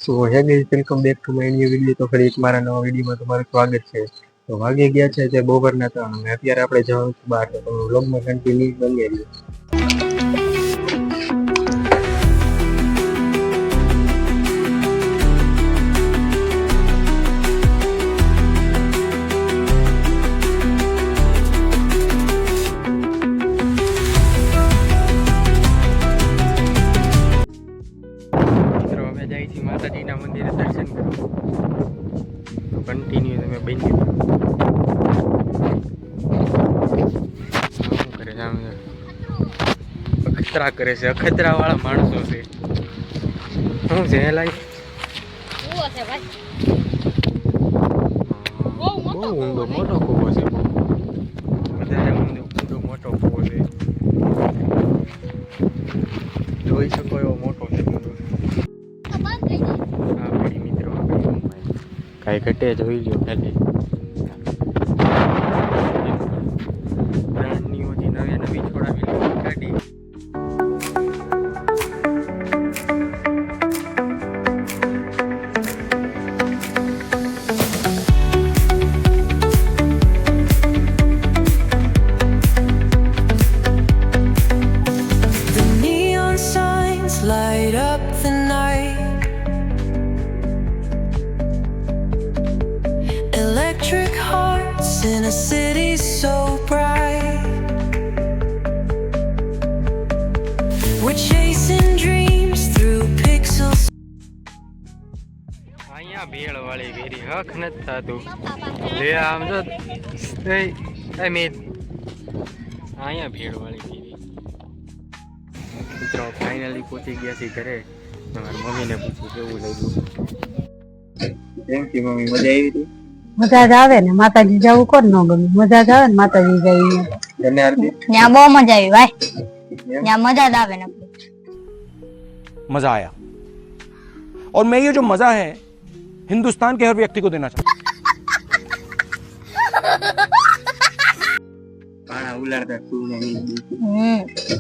સો હે guys, welcome back to my new video. તો ફરી એક મારા નવા વિડીયોમાં તમારું સ્વાગત છે. તો વાગી ગયા છે જે બપોરના 3 અને અત્યારે આપણે જવાનું છે બહાર. તો વ્લોગમાં કન્ટિન્યુ બની રહ્યો. મિત્રો અમે જાય છીએ માતાજીના મંદિરે દર્શન કરવા. તો કન્ટિન્યુ તમે બની શું કરે છે? અખતરા કરે છે, અખતરા વાળા માણસો છે. શું છે લાઈ? બહુ ઊંડો મોટો કૂવો છે. વધારે ઊંડો મોટો કૂવો છે. જોઈ શકો એવો મોટો છે. મિત્રો કાંઈ ઘટે જોઈ લ્યો ખાલી. બ્રાન્ડની નવી છોડાવી ગાડી. Light up the night, electric hearts in a city so bright. We're chasing dreams through pixels. અહીંયા ભેળ વાળી વેરી હક નથી થતું. લે આમ જો અહીંયા ભેળ વાળી વેરી. મિત્રો ફાઇનલી પહોંચી ગયા છીએ ઘરે. મારી મમ્મીને પૂછ્યું કેવું લાગ્યું. કેમ કે મમ્મી મજા આવી હતી? મજા જ આવે ને, માતાજી જવું કોણ ન ગમે? મજા જ આવે ને માતાજી જઈએ. ત્યાં બહુ મજા આવી ભાઈ, ત્યાં મજા જ આવે ને. मजा आया और मैं ये जो मजा है हिंदुस्तान के हर व्यक्ति को देना चाहता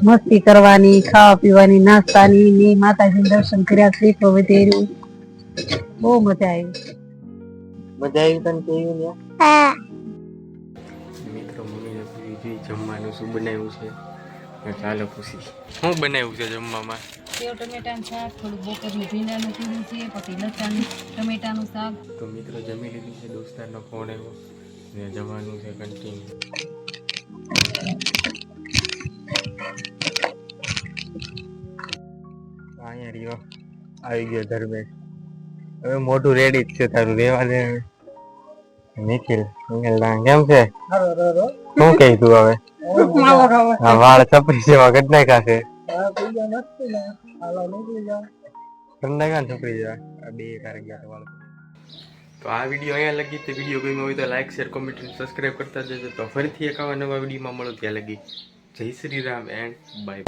મસ્તી કરવાની, ખાવા પીવાની, નાસ્તાની ને માતાજી દર્શન કર્યા, શ્રીફળ વધેર્યું, બહુ મજા આવી. મજા આવી તને કેવું ને? મિત્રો મમ્મીને પૂછી જમવાનું શું બનાવ્યું છે. ચાલો પૂછી શું બનાવ્યું છે જમવામાં? સેવ ટમેટાનું શાક, થોડું બપોરનું ભીંડાનું કીધું છે, પછી લસણ ટમેટાનું શાક. તો મિત્રો જમી લીધું છે. દોસ્તારનો ફોન આવ્યો ને જવાનું છે કન્ટિન્યુ. અહીંયા રહ્યો આવી ગયો ધર્મેશ. હવે મોટું રેડી જ છે તારું, રેવા દે. નિખિલ કેમ છે? શું કહી તું હવે? હા, વાળ છપરી જેવા કરી નાખ્યા છે. છપરી જેવા બે કારક ગયા વાળ. તો આ વિડીયો અહીંયા લગી. તે વિડીયો ગમ્યો હોય તો લાઈક, શેર, કોમેન્ટ અને સબસ્ક્રાઈબ કરતા જજો. તો ફરીથી એક આવા નવા વિડીયોમાં મળો. ત્યાં લગી જય શ્રી રામ એન્ડ બાય.